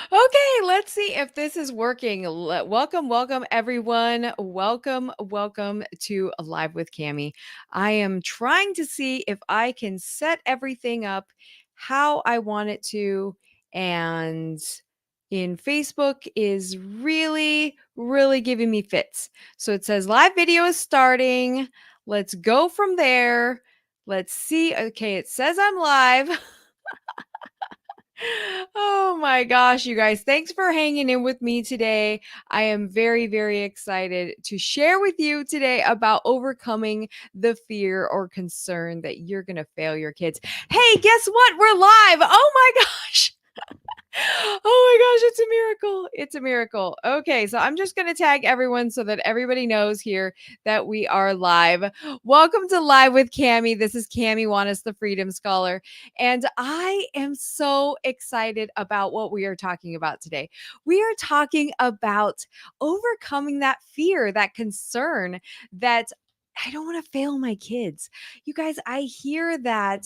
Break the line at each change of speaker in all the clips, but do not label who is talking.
Okay, let's see if this is working. Welcome, welcome, everyone. Welcome to Live with Cami. I am trying to see if I can set everything up how I want it to. And in Facebook is really giving me fits. So it says live video is starting. Let's go from there. Let's see. Okay, it says I'm live. Oh my gosh, you guys, thanks for hanging in with me today. I am very excited to share with you today about overcoming the fear or concern that you're going to fail your kids. Hey, guess what? We're live. Oh my gosh. Oh my gosh, it's a miracle. It's a miracle. Okay, so I'm just going to tag everyone so that everybody knows here that we are live. Welcome to Live with Cami. This is Cami Wanis, the Freedom Scholar, and I am so excited about what we are talking about today. We are talking about overcoming that fear, that concern that I don't want to fail my kids. You guys, I hear that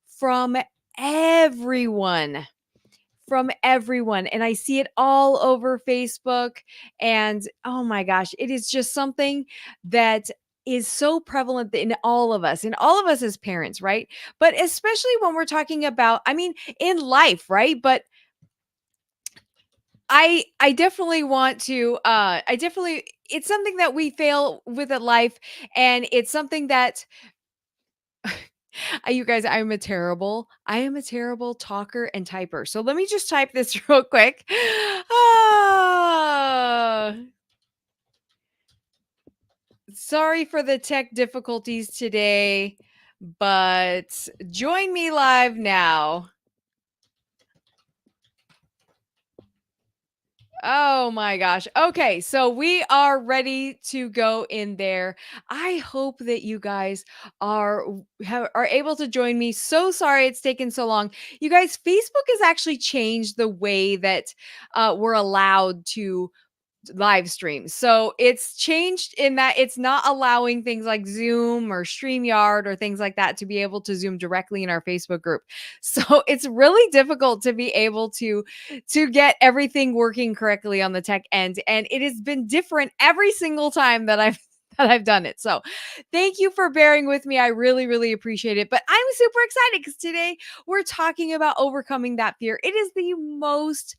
from everyone and I see it all over Facebook. And oh my gosh, it is just something that is so prevalent in all of us as parents, right? But especially when we're talking about, I mean, in life, right? But I definitely want to I definitely it's something that we fail with at life, and it's something that you guys, I am a terrible talker and typer. So let me just type this real quick. Ah, sorry for the tech difficulties today, but join me live now. Oh my gosh. Okay, so we are ready to go in there. I hope that you guys are able to join me. So sorry it's taken so long. You guys, Facebook has actually changed the way that we're allowed to live streams. So it's changed in that it's not allowing things like Zoom or StreamYard or things like that to be able to Zoom directly in our Facebook group. So it's really difficult to be able to get everything working correctly on the tech end. And it has been different every single time that I've that I've done it. So thank you for bearing with me. I really appreciate it. But I'm super excited because today we're talking about overcoming that fear. It is the most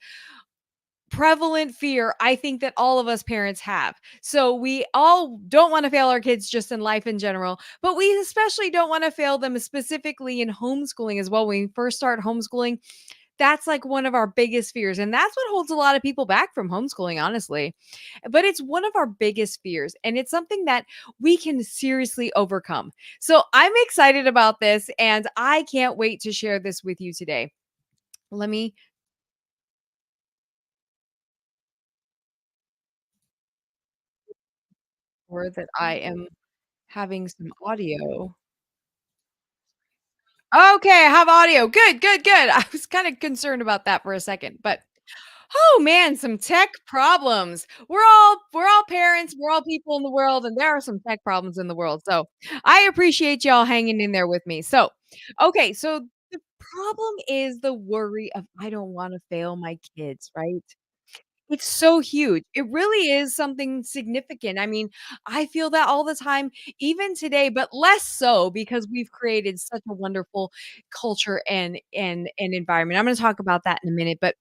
prevalent fear I think that all of us parents have. So we all don't want to fail our kids just in life in general, but we especially don't want to fail them specifically in homeschooling as well. When we first start homeschooling, that's like one of our biggest fears. And that's what holds a lot of people back from homeschooling, honestly. But it's one of our biggest fears. And it's something that we can seriously overcome. So I'm excited about this and I can't wait to share this with you today. Let me or that I am having some audio. Okay, I have audio. Good. I was kinda concerned about that for a second, but oh man, some tech problems. We're all parents, we're all people in the world, and there are some tech problems in the world. So, I appreciate y'all hanging in there with me. So, okay, so the problem is the worry of I don't wanna fail my kids, right? It's so huge. It really is something significant. I mean, I feel that all the time, even today, but less so because we've created such a wonderful culture and environment. I'm gonna talk about that in a minute, but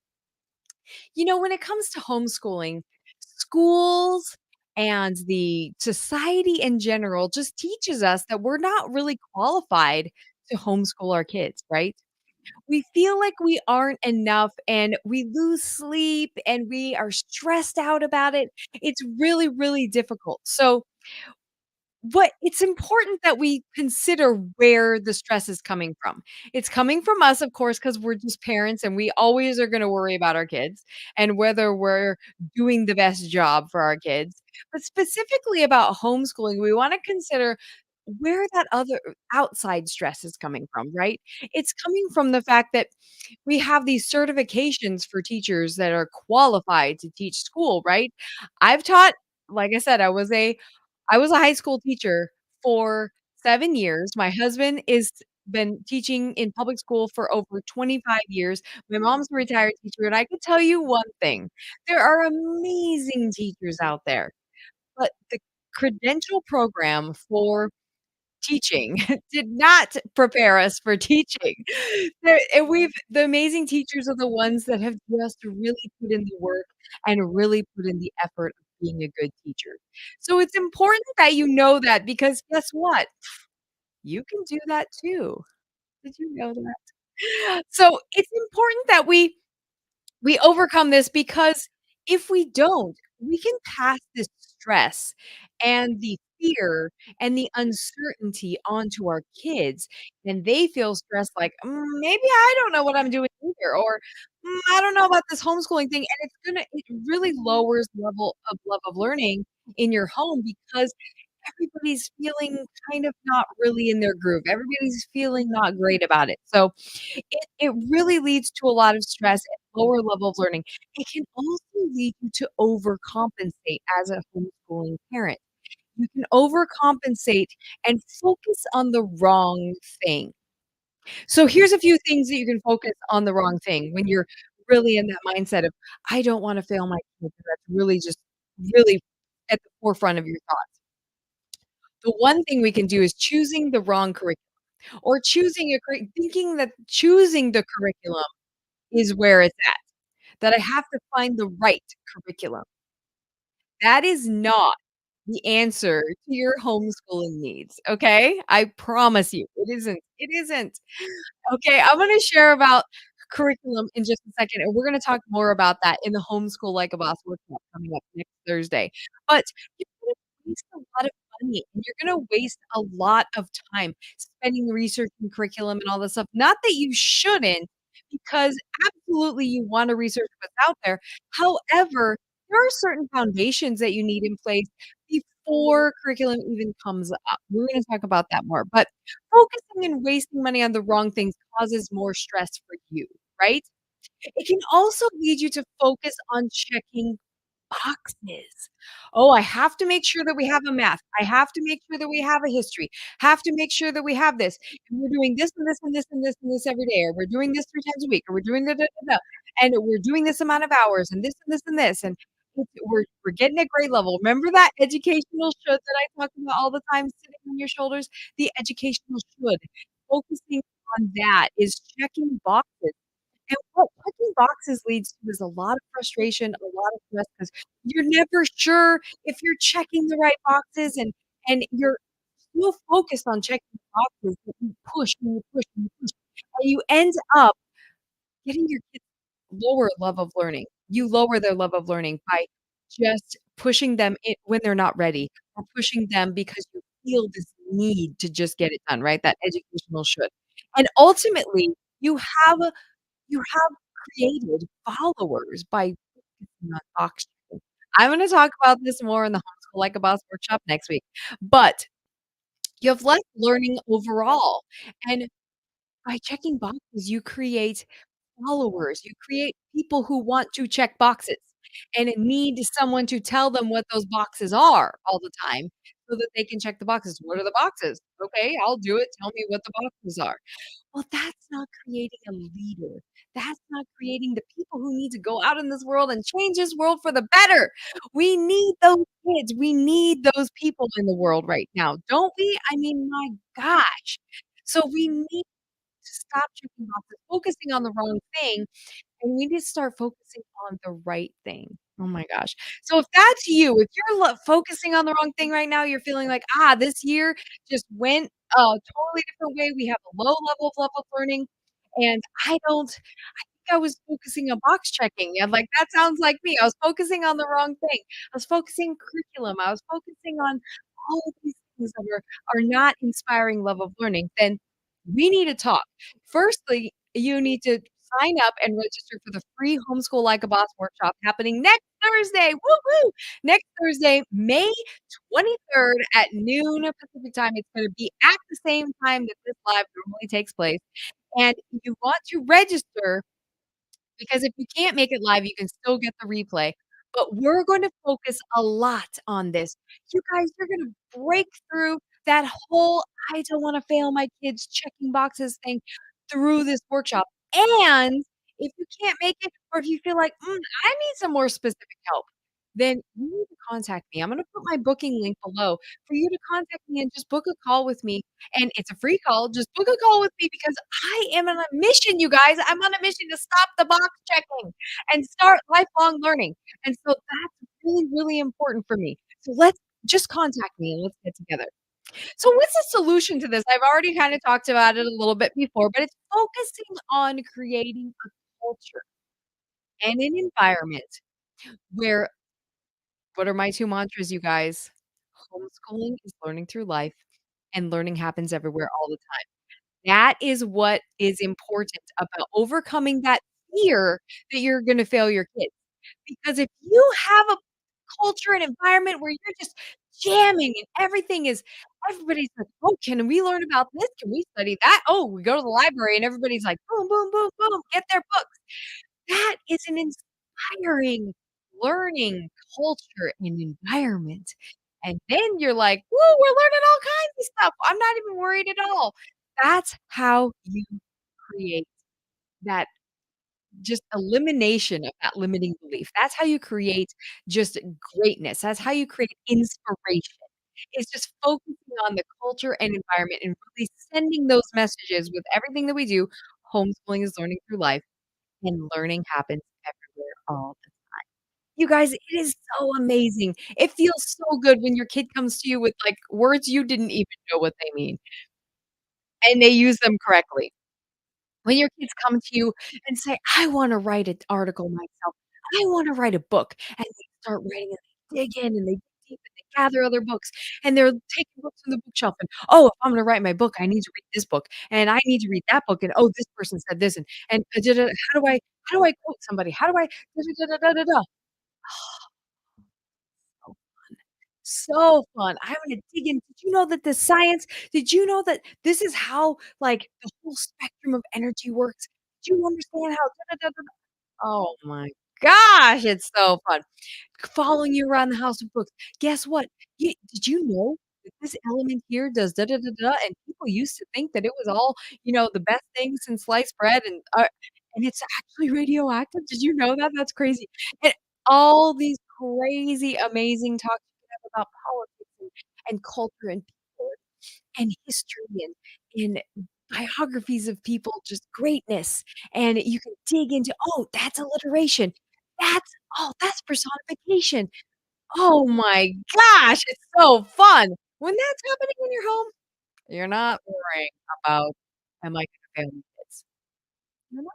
when it comes to homeschooling, schools and the society in general just teaches us that we're not really qualified to homeschool our kids, right? We feel like we aren't enough and we lose sleep and we are stressed out about it. It's really difficult. So, what it's important that we consider where the stress is coming from. It's coming from us, of course, because 'cause we're just parents and we always are gonna worry about our kids and whether we're doing the best job for our kids. But specifically about homeschooling, we wanna consider where that other outside stress is coming from, right? It's coming from the fact that we have these certifications for teachers that are qualified to teach school, right? I've taught like I said, I was a high school teacher for 7 years. My husband is been teaching in public school for over 25 years. My mom's a retired teacher, and I can tell you one thing, there are amazing teachers out there, but the credential program for teaching did not prepare us for teaching. The amazing teachers are the ones that have just really put in the work and really put in the effort of being a good teacher. So it's important that you know that because guess what? You can do that too. Did you know that? So it's important that we overcome this because if we don't, we can pass this stress and the fear and the uncertainty onto our kids, and they feel stressed like, maybe I don't know what I'm doing either," or, I don't know about this homeschooling thing," and it really lowers level of learning in your home because everybody's feeling kind of not really in their groove. Everybody's feeling not great about it. So it really leads to a lot of stress and lower level of learning. It can also lead you to overcompensate as a homeschooling parent. You can overcompensate and focus on the wrong thing. So here's a few things that you can focus on the wrong thing when you're really in that mindset of, "I don't wanna fail my kids," that's really just really at the forefront of your thoughts. The one thing we can do is choosing the wrong curriculum or choosing a thinking that choosing the curriculum is where it's at, that I have to find the right curriculum. That is not the answer to your homeschooling needs, okay? I promise you, it isn't. It isn't. Okay, I'm gonna share about curriculum in just a second, and we're gonna talk more about that in the Homeschool Like a Boss workshop coming up next Thursday. But you're gonna waste a lot of money, and you're gonna waste a lot of time spending researching curriculum and all this stuff. Not that you shouldn't, because absolutely you wanna research what's out there. However, there are certain foundations that you need in place before curriculum even comes up. We're gonna talk about that more, but focusing and wasting money on the wrong things causes more stress for you, right? It can also lead you to focus on checking boxes. Oh, I have to make sure that we have a math. I have to make sure that we have a history. Have to make sure that we have this. And we're doing this and this and this and this and this every day, or we're doing this 3 times a week, or we're doing and we're doing this amount of hours and this and this and this, and we're getting a grade level. Remember that educational should that I talk about all the time sitting on your shoulders? The educational should. Focusing on that is checking boxes. And what checking boxes leads to is a lot of frustration, a lot of stress because 'cause you're never sure if you're checking the right boxes and you're so focused on checking boxes that you push and you push and you push, and you end up getting your kids lower love of learning. You lower their love of learning by just pushing them when they're not ready or pushing them because you feel this need to just get it done, right? That educational should. And ultimately, you have you have created followers by focusing on box checking. I'm gonna talk about this more in the Homeschool Like a Boss workshop next week, but you have less learning overall, and by checking boxes, you create followers, you create people who want to check boxes and need someone to tell them what those boxes are all the time so that they can check the boxes. "What are the boxes?" "Okay, I'll do it. Tell me what the boxes are." Well, that's not creating a leader. That's not creating the people who need to go out in this world and change this world for the better. We need those kids. We need those people in the world right now, don't we? I mean, my gosh. So we need to stop checking boxes, focusing on the wrong thing, and we need to start focusing on the right thing. Oh my gosh. So if that's you, if you're focusing on the wrong thing right now, you're feeling like, this year just went a totally different way. We have a low level of learning, and I think I was focusing on box checking, and, like, that sounds like me. I was focusing on the wrong thing. I was focusing curriculum. I was focusing on all of these things that are not inspiring love of learning, then we need to talk. Firstly, you need to sign up and register for the free Homeschool Like a Boss workshop happening next Thursday. Woo woo! Next Thursday, May 23rd at noon Pacific time. It's gonna be at the same time that this live normally takes place, and you want to register because if you can't make it live, you can still get the replay. But we're going to focus a lot on this. You guys, you're gonna break through that whole "I don't wanna fail my kids" checking boxes thing through this workshop, and if you can't make it or if you feel like, I need some more specific help," then you need to contact me. I'm gonna put my booking link below for you to contact me and just book a call with me, and it's a free call. Just book a call with me because I am on a mission, you guys. I'm on a mission to stop the box checking and start lifelong learning, and so that's really, really important for me. So let's just contact me and let's get together. So what's the solution to this? I've already kinda talked about it a little bit before, but it's focusing on creating a culture and an environment where what are my 2 mantras, you guys? Homeschooling is learning through life, and learning happens everywhere all the time. That is what is important about overcoming that fear that you're gonna fail your kids. Because if you have a culture and environment where you're just jamming and everybody's like, "Oh, can we learn about this? Can we study that? Oh, we go to the library," and everybody's like, "Boom, boom, boom, boom, get their books." That is an inspiring learning culture and environment. And then you're like, "Woo, we're learning all kinds of stuff. I'm not even worried at all." That's how you create that just elimination of that limiting belief. That's how you create just greatness. That's how you create inspiration. It's just focusing on the culture and environment and really sending those messages with everything that we do. Homeschooling is learning through life, and learning happens everywhere all the You guys, it is so amazing. It feels so good when your kid comes to you with, like, words you didn't even know what they mean, and they use them correctly. When your kids come to you and say, "I wanna write an article myself. I wanna write a book," and they start writing and they dig in and they dig deep and they gather other books, and they're taking books from the bookshelf and, "Oh, if I'm gonna write my book, I need to read this book, and I need to read that book, and, oh, this person said this, and da da how do I quote somebody? How do I da da da da da da da?" Oh, so fun. I wanna dig in. Did you know that this is how, like, the whole spectrum of energy works? Do you understand how da da da da da Oh my gosh, it's so fun. Following you around the house with books. Guess what? Did you know that this element here does da da da da, and people used to think that it was all, the best thing since sliced bread and it's actually radioactive. Did you know that? That's crazy. And all these crazy, amazing talks you can have about politics and culture and people and history and biographies of people, just greatness, and you can dig into, "Oh, that's alliteration. That's personification." Oh my gosh, it's so fun. When that's happening in your home, you're not worrying about, "Am I gonna fail my kids?" You're not.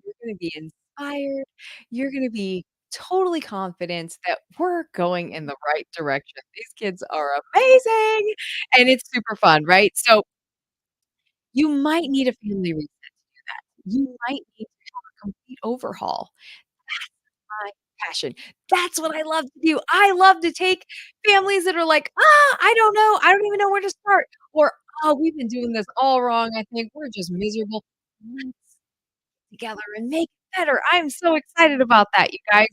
You're gonna be inspired. You're gonna be totally confident that we're going in the right direction. These kids are amazing, and it's super fun, right? So you might need a family reset to do that. You might need to have a complete overhaul. That's my passion. That's what I love to do. I love to take families that are like, I don't know. I don't even know where to start." Or, "Oh, we've been doing this all wrong. I think we're just miserable. Let's together and make it better." I'm so excited about that, you guys.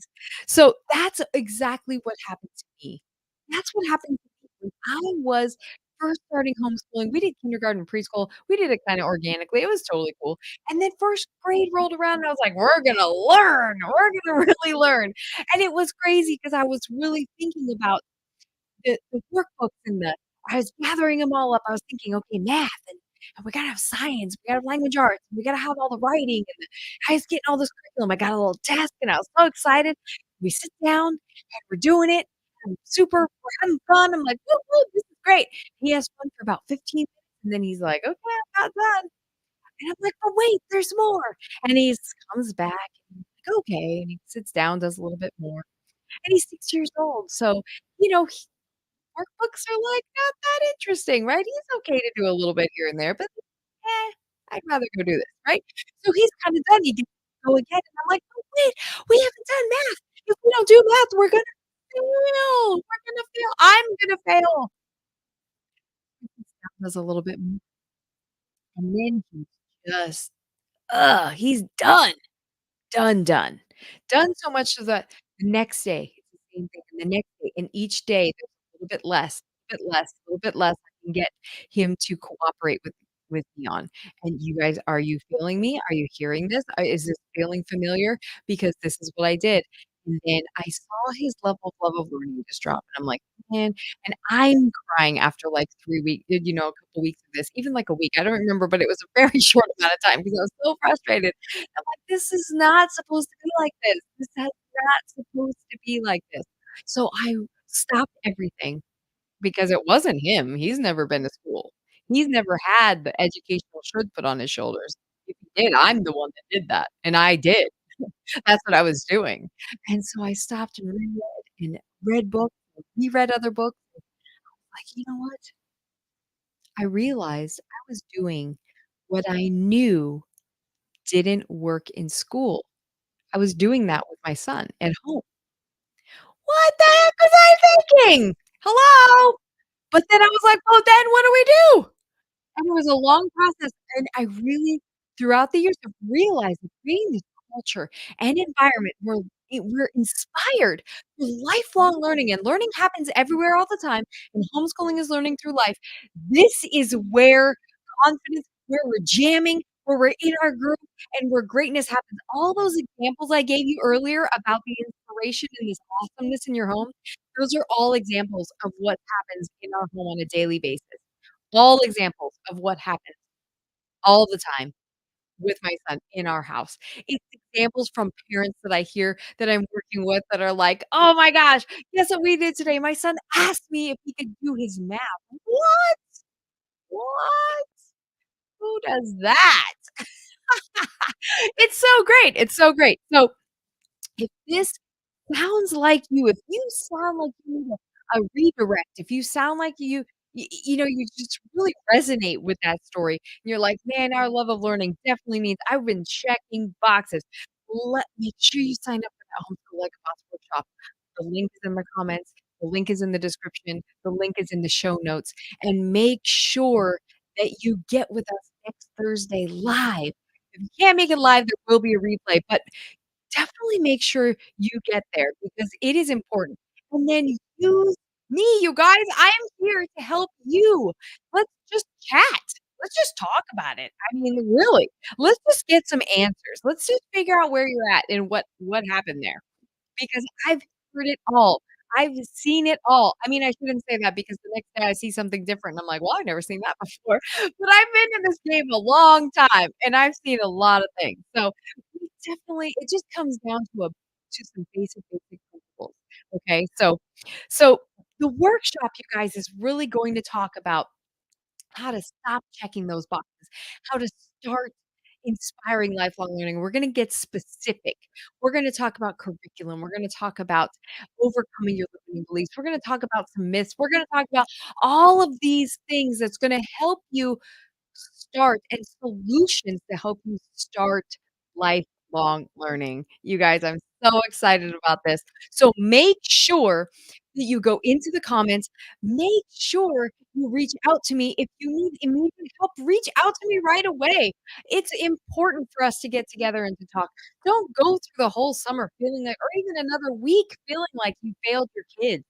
So that's exactly what happened to me. That's what happened to me when I was first starting homeschooling. We did kindergarten, preschool. We did it kinda organically. It was totally cool. And then 1st grade rolled around and I was like, "We're gonna learn. We're gonna really learn." And it was crazy because I was really thinking about the workbooks and I was gathering them all up. I was thinking, "Okay, math and we gotta have science, we gotta have language arts, we gotta have all the writing and I was getting all this curriculum." I got a little desk and I was so excited. We sit down and we're doing it. We're having fun. I'm like, "Woo, woo, this is great." He has fun for about 15 minutes and then he's like, "Okay, I'm not done." And I'm like, "But wait, there's more." And comes back and I'm like, "Okay." And he sits down, does a little bit more. And he's 6 years old. So, you know, workbooks are, like, not that interesting, right? He's okay to do a little bit here and there, but, I'd rather go do this, right? So he's kinda done, he gets to go again, and I'm like, "But wait, we haven't done math. If we don't do math, we're gonna fail. We're gonna fail. I'm gonna fail." Does a little bit more, and then he's just he's done. Done, done. Done so much so that the next day, it's the same thing, and the next day, and each day, there's a little bit less, a little bit less, a little bit less. can get him to cooperate with me on. And you guys, are you feeling me? Are you hearing this? Is this feeling familiar? Because this is what I did. And then I saw his level of learning just drop, and I'm like, "Man," and I'm crying after, like, 3 weeks, a couple weeks of this, even, like, a week, I don't remember, but it was a very short amount of time because I was so frustrated. I'm like, "This is not supposed to be like this. This is not supposed to be like this." So I stopped everything because it wasn't him. He's never been to school. He's never had the educational should put on his shoulders. If he did, I'm the one that did that, and I did. That's what I was doing. And so I stopped and reread and read books, and reread other books, like, "You know what?" I realized I was doing what I knew didn't work in school. I was doing that with my son at home. What the heck was I thinking? Hello? But then I was like, "Well, then what do we do?" And it was a long process, and I really throughout the years have realized that creating this culture and environment where we're inspired for lifelong learning, and learning happens everywhere all the time, and homeschooling is learning through life. This is where confidence, where we're jamming, where we're in our group, and where greatness happens. All those examples I gave you earlier about the inspiration and this awesomeness in your home, those are all examples of what happens in our home on a daily basis. All examples of what happens all the time with my son in our house. It's examples from parents that I hear that I'm working with that are like, "Oh my gosh, guess what we did today? My son asked me if he could do his math." What? What? Who does that? It's so great, it's so great. So, if this sounds like you, if you sound like you need a redirect, if you sound like you just really resonate with that story, and you're like, "Man, our love of learning definitely means I've been checking boxes." Make sure you sign up for that Homeschool Like a Boss workshop. The link is in the comments, the link is in the description, the link is in the show notes, and make sure that you get with us next Thursday live. If you can't make it live, there will be a replay, but definitely make sure you get there because it is important. And then use me, you guys. I am here to help you. Let's just chat. Let's just talk about it. I mean, really, let's just get some answers. Let's just figure out where you're at and what happened there because I've heard it all. I've seen it all. I mean, I shouldn't say that because the next day I see something different and I'm like, "Well, I've never seen that before." But I've been in this game a long time and I've seen a lot of things. So, we definitely it just comes down to some basic principles, okay? So the workshop, you guys, is really going to talk about how to stop checking those boxes, how to start inspiring lifelong learning. We're gonna get specific. We're gonna talk about curriculum. We're gonna talk about overcoming your limiting beliefs. We're gonna talk about some myths. We're gonna talk about all of these things that's gonna help you start and solutions to help you start lifelong learning. You guys, I'm so excited about this. So make sure that you go into the comments. Make sure you reach out to me if you need immediate help. Reach out to me right away. It's important for us to get together and to talk. Don't go through the whole summer feeling like, or even another week feeling like you failed your kids.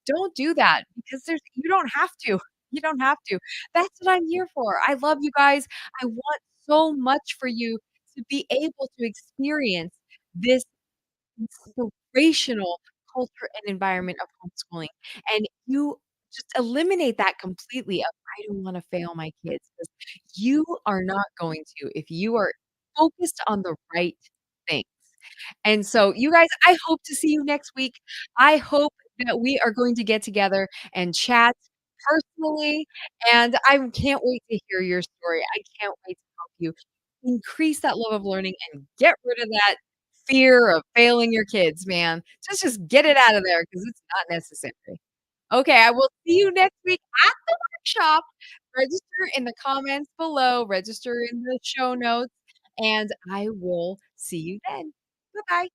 Don't do that because you don't have to. You don't have to. That's what I'm here for. I love you guys. I want so much for you to be able to experience this inspirational culture and environment of homeschooling, and you just eliminate that completely of, "I don't wanna fail my kids," 'cause you are not going to if you are focused on the right things. And so, you guys, I hope to see you next week. I hope that we are going to get together and chat personally, and I can't wait to hear your story. I can't wait to help you increase that love of learning and get rid of that fear of failing your kids, man. Just get it out of there because it's not necessary. Okay, I will see you next week at the workshop. Register in the comments below, register in the show notes, and I will see you then. Bye-bye.